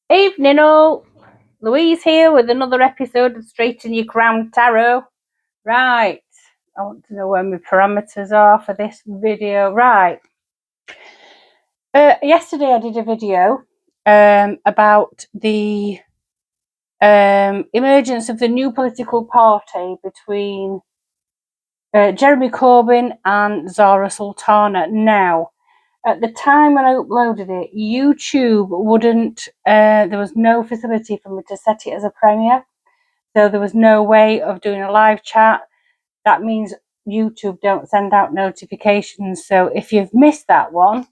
Evening all, Louise here with another episode of Straighten Your Crown Tarot. Right, I want to know where my parameters are for this video. Right, yesterday I did a video about the emergence of the new political party between Jeremy Corbyn and Zara Sultana. Now, at the time when I uploaded it, YouTube wouldn't, there was no facility for me to set it as a premiere. So there was no way of doing a live chat. That means YouTube don't send out notifications. So if you've missed that one,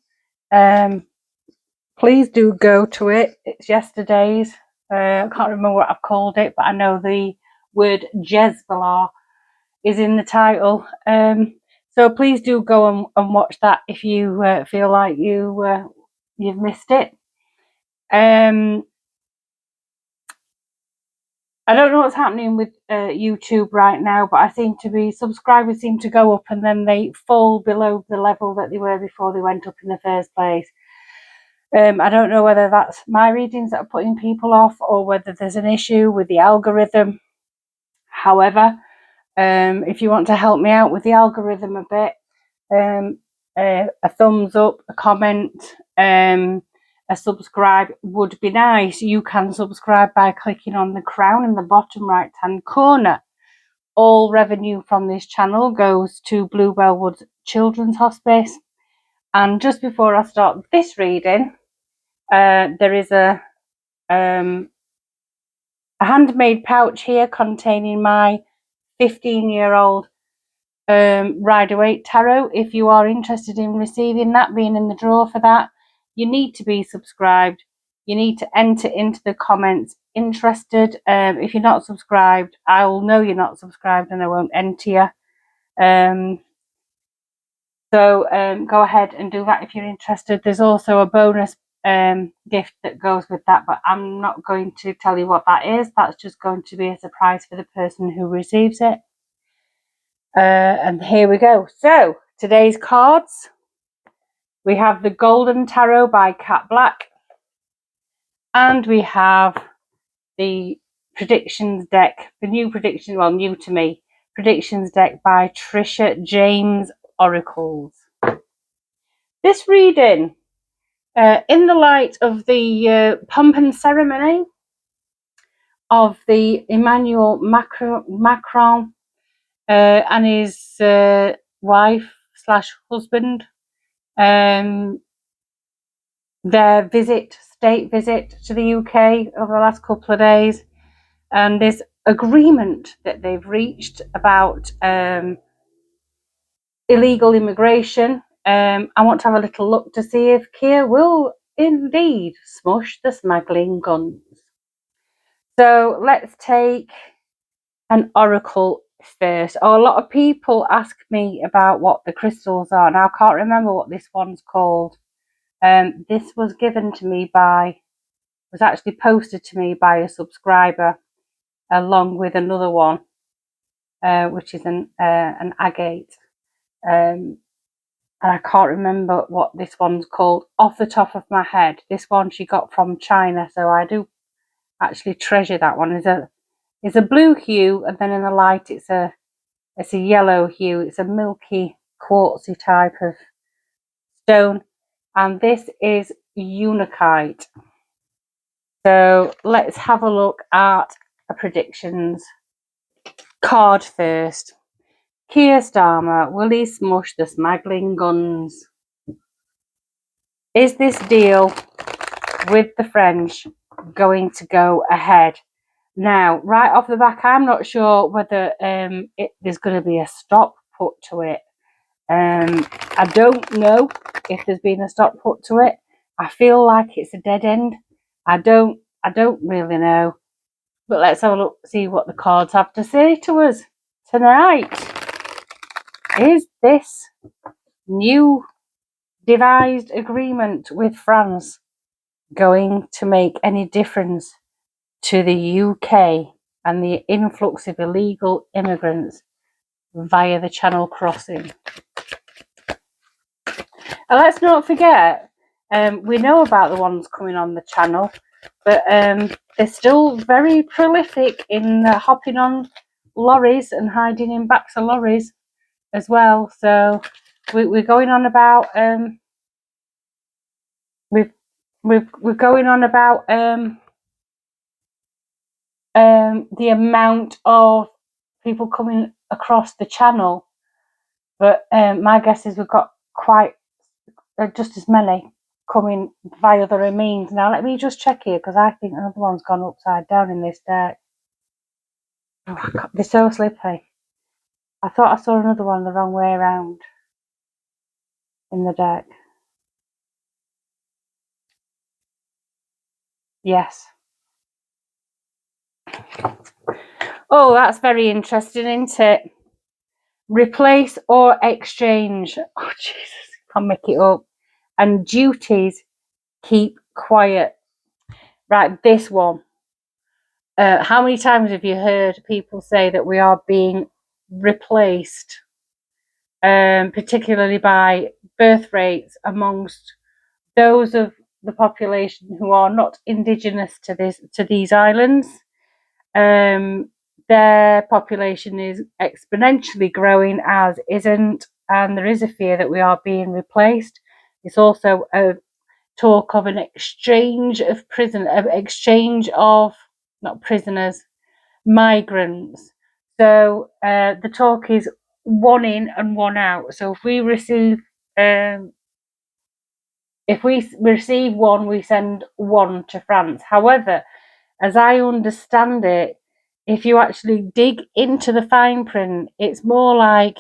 please do go to it. It's yesterday's. I can't remember what I've called it, but I know the word Jezbollah is in the title. So please do go and watch that if you feel like you've missed it. I don't know what's happening with YouTube right now, but subscribers seem to go up and then they fall below the level that they were before they went up in the first place. I don't know whether that's my readings that are putting people off or whether there's an issue with the algorithm. However, if you want to help me out with the algorithm a bit, a thumbs up, a comment, a subscribe would be nice. You can subscribe by clicking on the crown in the bottom right hand corner. All revenue from this channel goes to Bluebell Wood Children's Hospice. And just before I start this reading, there is a handmade pouch here containing my 15-year-old Rider-Waite tarot. If you are interested in receiving that, being in the draw for that, you need to be subscribed. You need to enter into the comments interested. If you're not subscribed, I'll know you're not subscribed and I won't enter you. So go ahead and do that if you're interested. There's also a bonus gift that goes with that, but I'm not going to tell you what that is. That's just going to be a surprise for the person who receives it. And here we go. So today's cards, we have the Golden Tarot by Cat Black, and we have the predictions deck, the new prediction, well, new to me, predictions deck by Trisha James Oracles. This reading, in the light of the pomp and ceremony of the Emmanuel Macron and his wife / husband, their state visit to the UK over the last couple of days, and this agreement that they've reached about illegal immigration. I want to have a little look to see if Kier will indeed smush the smuggling guns. So let's take an oracle first. A lot of people ask me about what the crystals are. Now, I can't remember what this one's called. This was given to me was actually posted to me by a subscriber, along with another one, which is an agate. And I can't remember what this one's called off the top of my head. This one she got from China, so I do actually treasure that one. It's a blue hue, and then in the light it's a yellow hue. It's a milky quartzy type of stone, and this is Unakite. So let's have a look at a predictions card first. Keir Starmer, will he smush the smuggling guns? Is this deal with the French going to go ahead? Now, right off the back, I'm not sure whether there's going to be a stop put to it. I don't know if there's been a stop put to it. I feel like it's a dead end. I don't really know. But let's have a look, see what the cards have to say to us tonight. Is this new devised agreement with France going to make any difference to the UK and the influx of illegal immigrants via the Channel crossing? And let's not forget, we know about the ones coming on the channel. but they're still very prolific in hopping on lorries and hiding in backs of lorries as well. So we're going on about we're going on about the amount of people coming across the channel, but my guess is we've got quite just as many coming via other means. Now let me just check here, because I think another one's gone upside down in this deck. Oh, they're so slippery. I thought I saw another one the wrong way around in the deck. Yes. Oh, that's very interesting, isn't it? Replace or exchange. Oh, Jesus, can't make it up. And duties, keep quiet. Right, this one. How many times have you heard people say that we are being replaced, particularly by birth rates amongst those of the population who are not indigenous to these islands? Their population is exponentially growing, as isn't, and there is a fear that we are being replaced. It's also a talk of an exchange of not prisoners, migrants. So the talk is one in and one out. So if we receive one, we send one to France. However, as I understand it, if you actually dig into the fine print, it's more like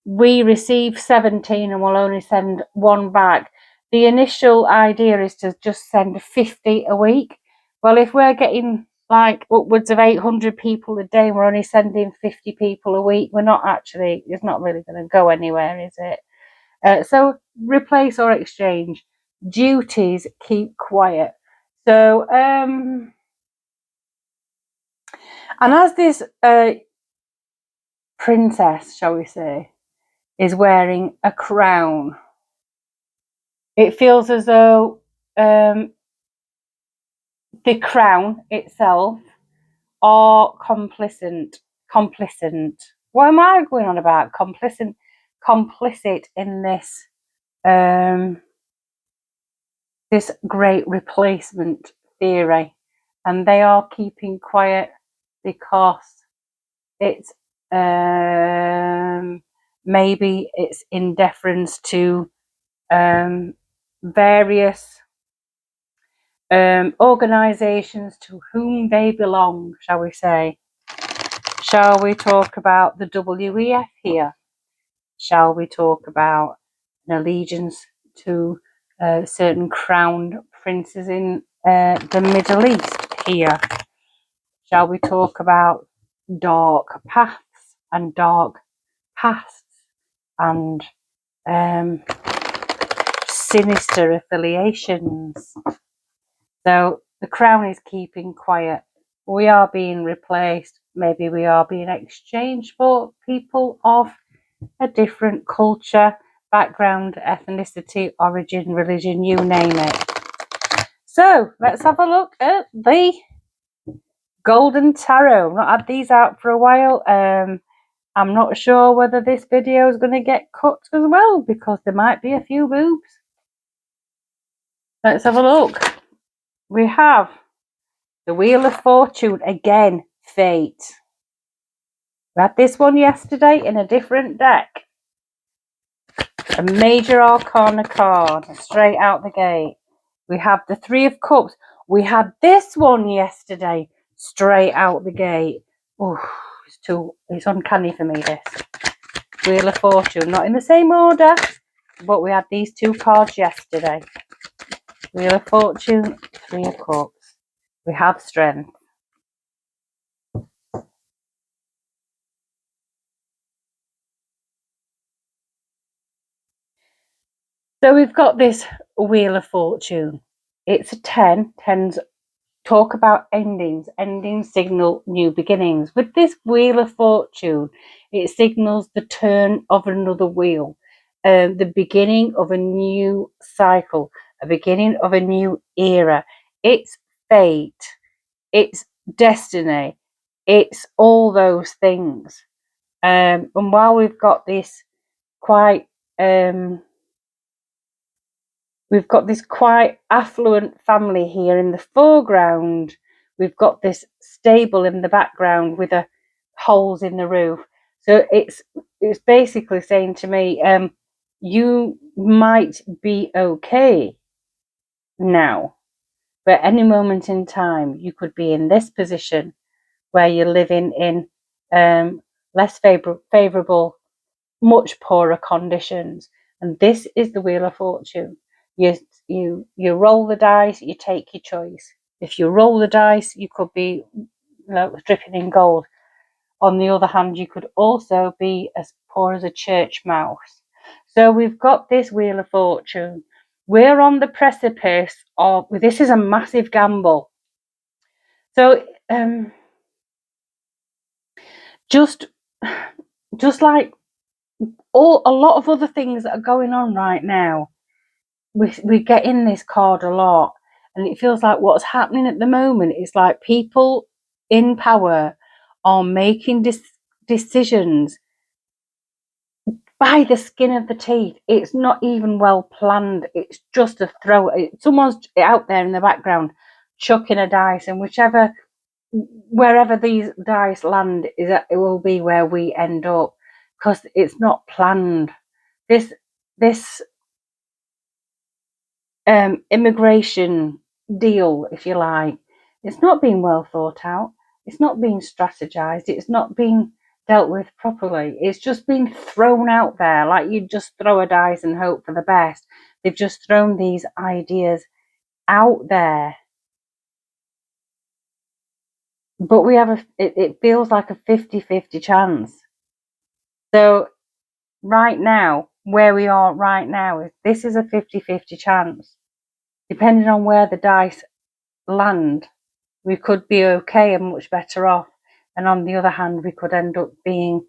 we receive 17 and we'll only send one back. The initial idea is to just send 50 a week. Well, if we're getting like upwards of 800 people a day and we're only sending 50 people a week, it's not really going to go anywhere, is it? So replace or exchange. Duties, keep quiet. So, and as this princess, shall we say, is wearing a crown, it feels as though the crown itself are complicit. What am I going on about? Complicit in this this great replacement theory, and they are keeping quiet because it's maybe it's in deference to various organisations to whom they belong, shall we say. Shall we talk about the WEF here? Shall we talk about an allegiance to certain crowned princes in the Middle East here? Shall we talk about dark paths and dark pasts and sinister affiliations? So the crown is keeping quiet. We are being replaced. Maybe we are being exchanged for people of a different culture, background, ethnicity, origin, religion, you name it. So let's have a look at the Golden Tarot. I've not had these out for a while. I'm not sure whether this video is going to get cut as well, because there might be a few boobs. Let's have a look. We have the Wheel of Fortune, again, fate. We had this one yesterday in a different deck. A Major Arcana card, straight out the gate. We have the Three of Cups. We had this one yesterday, straight out the gate. Oh, it's uncanny for me, this. Wheel of Fortune, not in the same order, but we had these two cards yesterday. Wheel of Fortune, Three of Cups. We have Strength. So we've got this Wheel of Fortune. It's a 10. 10s talk about endings. Endings signal new beginnings. With this Wheel of Fortune, it signals the turn of another wheel, the beginning of a new cycle, a beginning of a new era. It's fate, it's destiny, it's all those things. And while we've got this quite we've got this quite affluent family here in the foreground. We've got this stable in the background with holes in the roof. So it's basically saying to me, you might be okay now, but any moment in time you could be in this position where you're living in less favourable, much poorer conditions. And this is the Wheel of Fortune. You roll the dice, you take your choice. If you roll the dice, you could be dripping in gold. On the other hand, you could also be as poor as a church mouse. So we've got this Wheel of Fortune. We're on the precipice of, this is a massive gamble. So just like a lot of other things that are going on right now, we get in this card a lot, and it feels like what's happening at the moment is like people in power are making decisions by the skin of the teeth. It's not even well planned. It's just a throw. Someone's out there in the background chucking a dice, and wherever these dice land, it will be where we end up, because it's not planned. This immigration deal, if you like, it's not being well thought out. It's not being strategized. It's not being dealt with properly. It's just been thrown out there like you just throw a dice and hope for the best. They've just thrown these ideas out there. But it feels like a 50-50 chance. So right now, where we are right now, this is a 50-50 chance. Depending on where the dice land, we could be okay and much better off. And on the other hand, we could end up being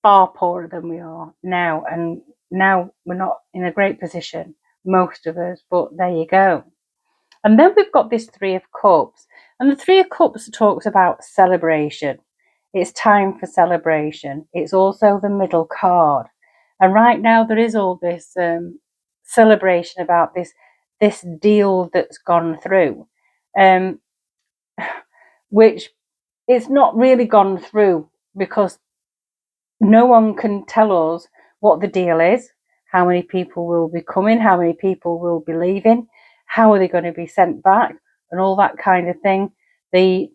far poorer than we are now. And now we're not in a great position, most of us, but there you go. And then we've got this Three of Cups. And the Three of Cups talks about celebration. It's time for celebration. It's also the middle card. And right now there is all this celebration about this deal that's gone through, which is not really gone through because no one can tell us what the deal is, how many people will be coming, how many people will be leaving, how are they going to be sent back, and all that kind of thing. The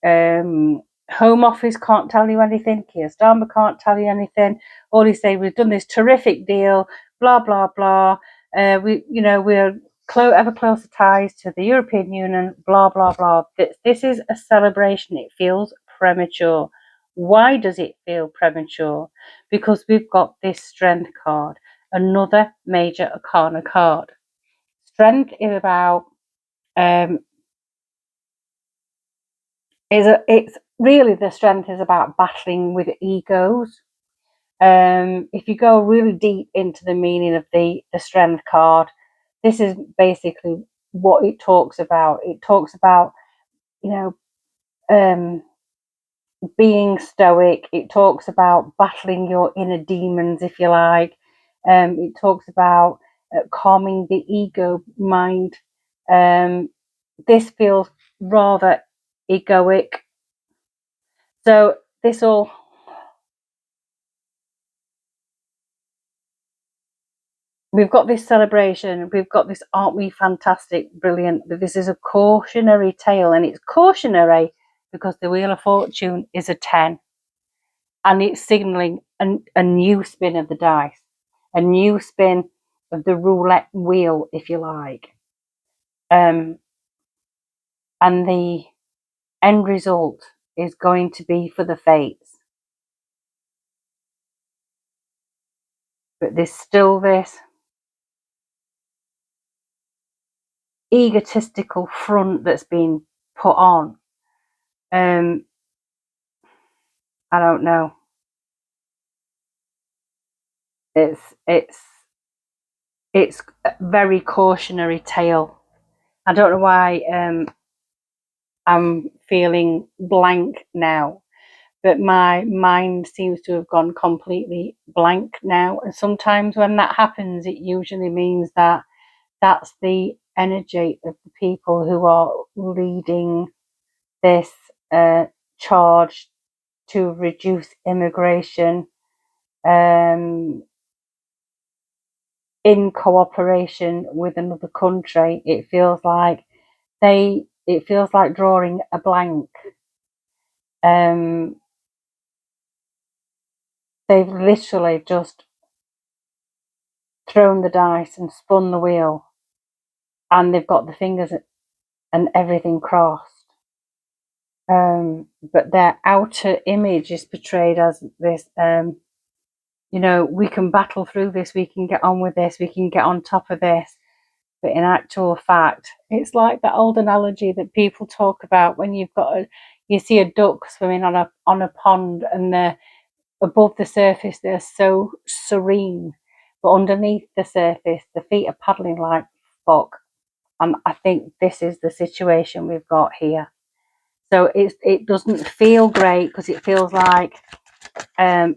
Home Office can't tell you anything. Kier Starmer can't tell you anything. All he say, we've done this terrific deal, blah blah blah. We're ever closer ties to the European Union, blah blah blah. This is a celebration. It feels premature. Why does it feel premature? Because we've got this Strength card, another major arcana card. Strength is about it's really, the Strength is about battling with egos. If you go really deep into the meaning of the Strength card, this is basically what it talks about. It talks about, you know, being stoic. It talks about battling your inner demons, if you like. It talks about calming the ego mind. This feels rather egoic. So this all, we've got this celebration, we've got this aren't we fantastic, brilliant, but this is a cautionary tale, and it's cautionary because the Wheel of Fortune is a 10, and it's signalling a new spin of the dice, a new spin of the roulette wheel, if you like. And the end result is going to be for the fates. But there's still this egotistical front that's been put on. I don't know. It's a very cautionary tale. I don't know why I'm feeling blank now, but my mind seems to have gone completely blank now. And sometimes when that happens, it usually means that that's the energy of the people who are leading this charge to reduce immigration um, in cooperation with another country. It feels like drawing a blank. Um, they've literally just thrown the dice and spun the wheel, and they've got the fingers and everything crossed. But their outer image is portrayed as this, we can battle through this, we can get on with this, we can get on top of this. But in actual fact, it's like that old analogy that people talk about when you see a duck swimming on a pond, and they're above the surface, they're so serene, but underneath the surface, the feet are paddling like fuck. And I think this is the situation we've got here. So it doesn't feel great, because it feels like there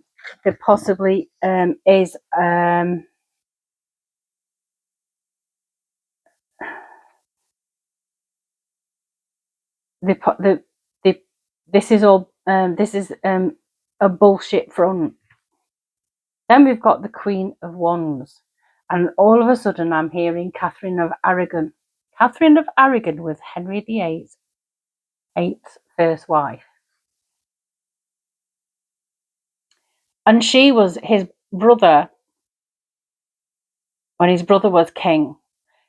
possibly is the this is all this is a bullshit front. Then we've got the Queen of Wands, and all of a sudden I'm hearing Catherine of Aragon. Catherine of Aragon was Henry VIII's first wife, and she was his brother when his brother was king.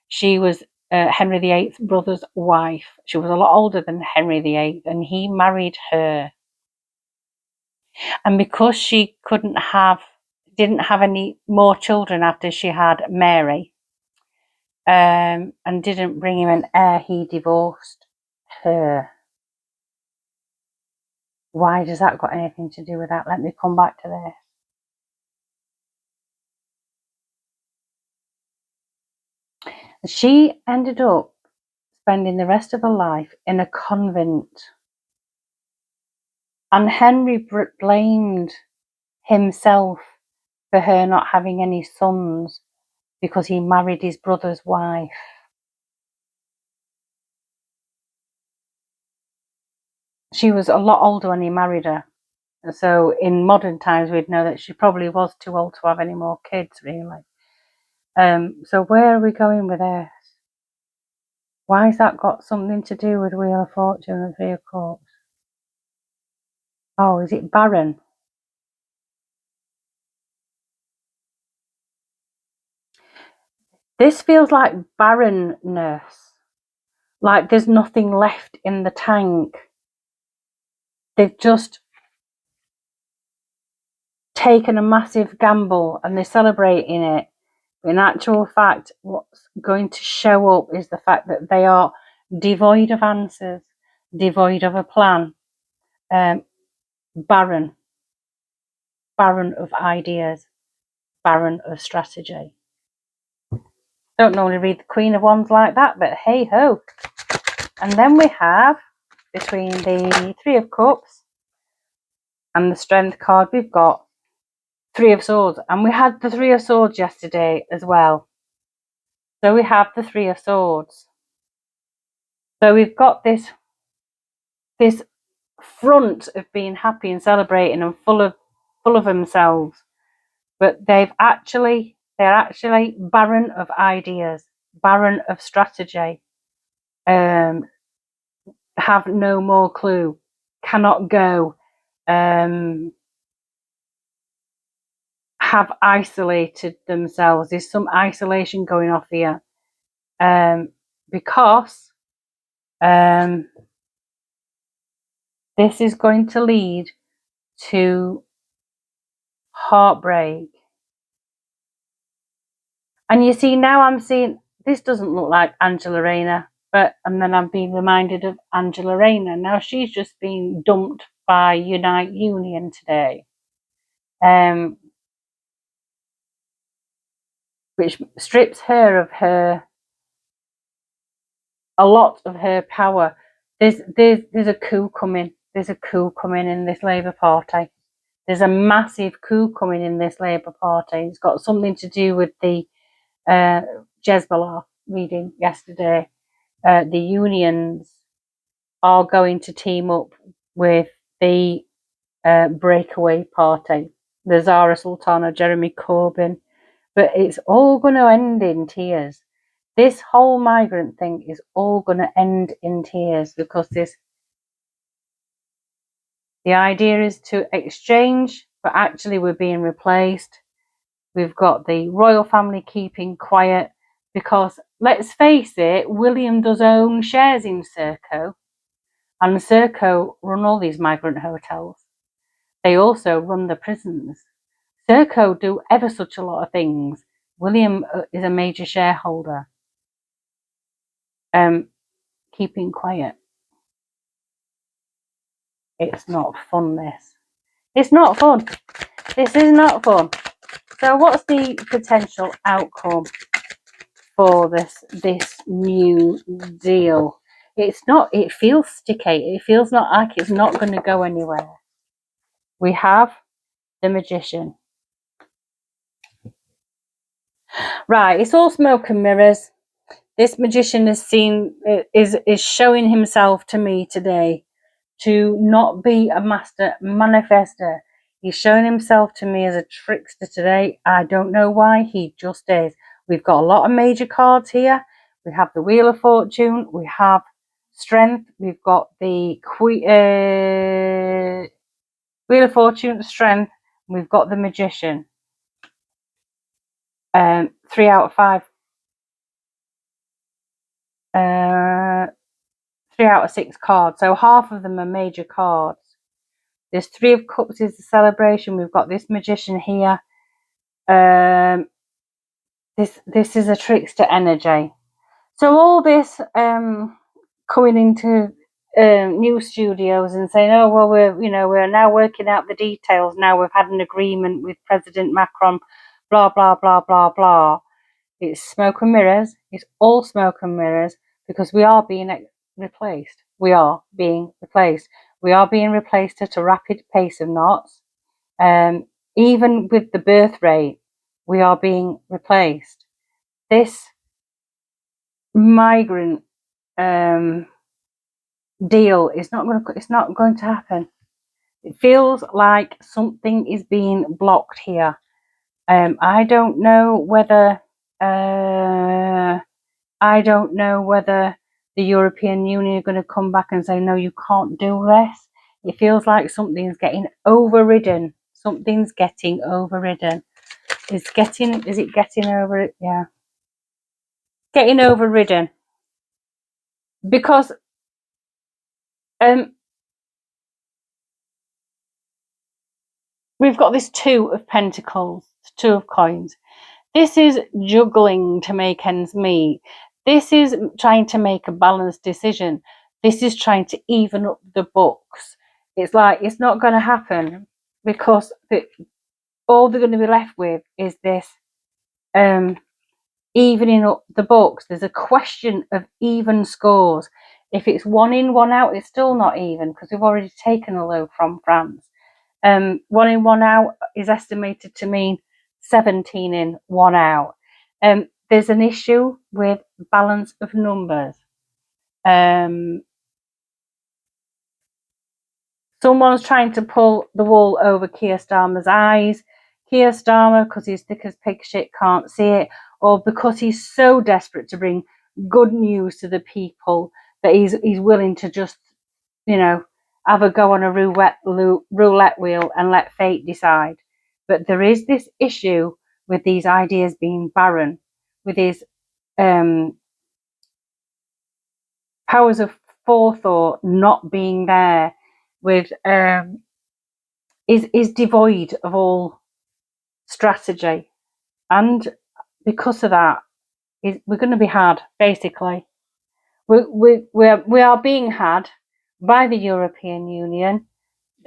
She was Henry VIII's brother's wife. She was a lot older than Henry VIII, and he married her. And because she didn't have any more children after she had Mary, and didn't bring him an heir, he divorced her. Why does that got anything to do with that? Let me come back to this. She ended up spending the rest of her life in a convent, and Henry blamed himself for her not having any sons because he married his brother's wife. She was a lot older when he married her. So in modern times, we'd know that she probably was too old to have any more kids, really. So where are we going with this? Why has that got something to do with Wheel of Fortune and Three of Cups? Oh, is it barren? This feels like barrenness. Like there's nothing left in the tank. They've just taken a massive gamble and they're celebrating it. In actual fact, what's going to show up is the fact that they are devoid of answers, devoid of a plan, barren, barren of ideas, barren of strategy. Don't normally read the Queen of Wands like that, but hey ho. And then we have, between the Three of Cups and the Strength card, we've got Three of Swords. And we had the Three of Swords yesterday as well. So we have the Three of Swords. So we've got this front of being happy and celebrating and full of themselves, but they're actually barren of ideas, barren of strategy, have no more clue, cannot go, have isolated themselves. There's some isolation going off here, because this is going to lead to heartbreak. And you see, now I'm seeing this doesn't look like Angela Rayner, and then I'm being reminded of Angela Rayner. Now she's just been dumped by Unite Union today, which strips her of her a lot of her power. There's a coup coming. There's a coup coming in this Labour Party. There's a massive coup coming in this Labour Party. It's got something to do with the Jezbollah reading yesterday. The unions are going to team up with the breakaway party, the Zara Sultana, Jeremy Corbyn. But it's all going to end in tears. This whole migrant thing is all going to end in tears because the idea is to exchange, but actually we're being replaced. We've got the royal family keeping quiet because, let's face it, William does own shares in Serco, and Serco run all these migrant hotels. They also run the prisons. Serco do ever such a lot of things. William is a major shareholder. Keeping quiet. It's not fun, this. It's not fun. This is not fun. So what's the potential outcome for this new deal? It feels sticky. It feels not like it's not going to go anywhere. We have the magician. Right, it's all smoke and mirrors. This magician is showing himself to me today to not be a master manifester. He's showing himself to me as a trickster today. I don't know why, he just is. We've got a lot of major cards here. We have the Wheel of Fortune, we have Strength, we've got the Wheel of Fortune, Strength, we've got the Magician. 3 out of 5. 3 out of 6 cards. So half of them are major cards. There's 3 of Cups is the celebration. We've got this Magician here. This is a trickster energy. So all this coming into new studios and saying, oh well, we're now working out the details. Now we've had an agreement with President Macron. Blah blah blah blah blah. It's smoke and mirrors. It's all smoke and mirrors because we are being replaced. We are being replaced. We are being replaced at a rapid pace of knots. Even with the birth rate, we are being replaced. This migrant deal is not going to. It's not going to happen. It feels like something is being blocked here. I don't know whether. I don't know whether the European Union are going to come back and say, no, you can't do this. It feels like something's getting overridden. Something's getting overridden. Is it getting over it? Yeah. Getting overridden. Because we've got this 2 of Pentacles, 2 of Coins. This is juggling to make ends meet. This is trying to make a balanced decision. This is trying to even up the books. It's like it's not going to happen because all they're going to be left with is this evening up the books. There's a question of even scores. If it's 1 in, 1 out, it's still not even because we've already taken a load from France. 1 in, 1 out is estimated to mean 17 in, 1 out. There's an issue with balance of numbers. Someone's trying to pull the wool over Kier Starmer's eyes. Kier Starmer, because he's thick as pig shit, can't see it, or because he's so desperate to bring good news to the people that he's willing to just, have a go on a roulette wheel and let fate decide. But there is this issue with these ideas being barren, with his powers of forethought not being there, with is devoid of all strategy, and because of that, we're going to be had. Basically, we are being had by the European Union.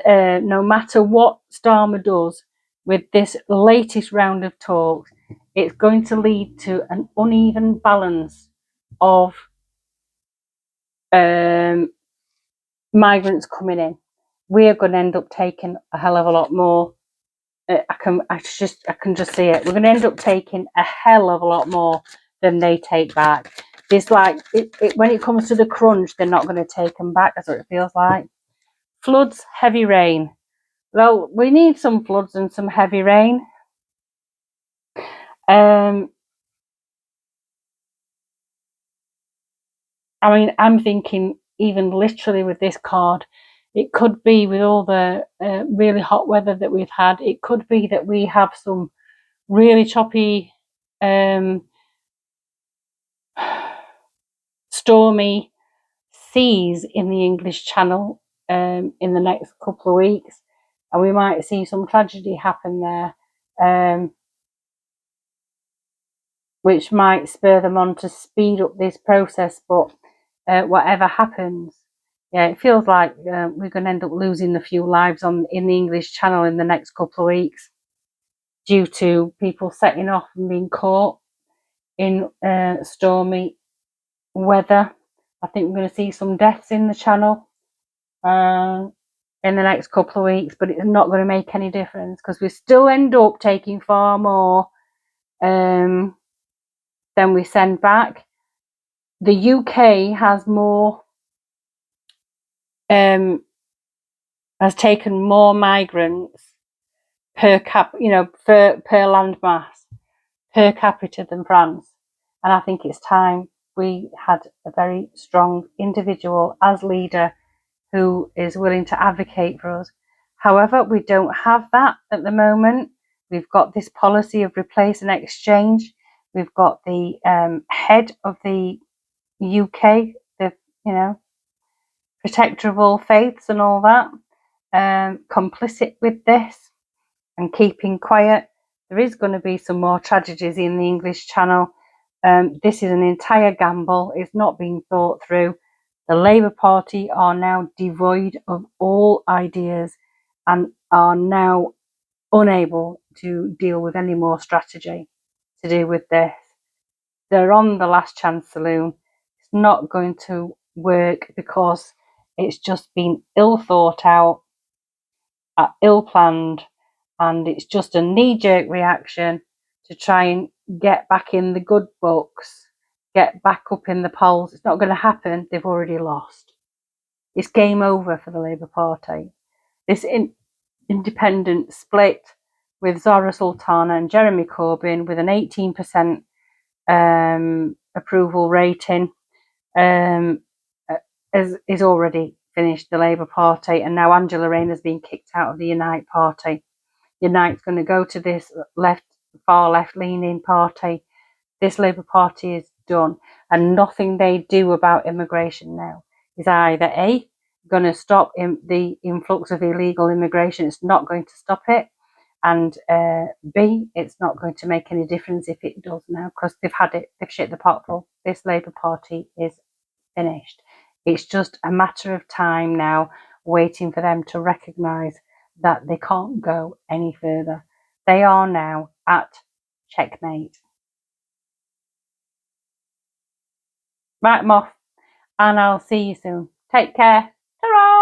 No matter what Starmer does with this latest round of talks, it's going to lead to an uneven balance of migrants coming in. We are going to end up taking a hell of a lot more. I can just see it. We're going to end up taking a hell of a lot more than they take back. It's like when it comes to the crunch, they're not going to take them back. That's what it feels like. Floods, heavy rain. Well, we need some floods and some heavy rain. I mean, I'm thinking even literally with this card, it could be with all the really hot weather that we've had, it could be that we have some really choppy, stormy seas in the English Channel in the next couple of weeks. And we might see some tragedy happen there, which might spur them on to speed up this process. But whatever happens, yeah, it feels like we're going to end up losing a few lives in the English Channel in the next couple of weeks due to people setting off and being caught in stormy weather. I think we're going to see some deaths in the Channel in the next couple of weeks, but it's not going to make any difference because we still end up taking far more than we send back. The UK has more, has taken more migrants per land mass per capita than France, and I think it's time we had a very strong individual as leader who is willing to advocate for us. However, we don't have that at the moment. We've got this policy of replace and exchange. We've got the head of the UK, the protector of all faiths and all that, complicit with this and keeping quiet. There is going to be some more tragedies in the English Channel. This is an entire gamble. It's not being thought through. The Labour Party are now devoid of all ideas and are now unable to deal with any more strategy to do with this. They're on the last chance saloon. It's not going to work because it's just been ill thought out, ill planned, and it's just a knee-jerk reaction to try and get back in the good books, get back up in the polls. It's not going to happen. They've already lost. It's game over for the Labour Party. This independent split with Zara Sultana and Jeremy Corbyn with an 18% approval rating is already finished the Labour Party, and now Angela Rayner's been kicked out of the Unite Party. Unite's going to go to this far left-leaning party. This Labour Party is done, and nothing they do about immigration now is either A, going to stop the influx of illegal immigration. It's not going to stop it, and B, it's not going to make any difference if it does now because they've had it. They've shit the pot full. This Labour Party is finished. It's just a matter of time now, waiting for them to recognise that they can't go any further. They are now at checkmate. Right, Moth, and I'll see you soon. Take care. Ta-ra!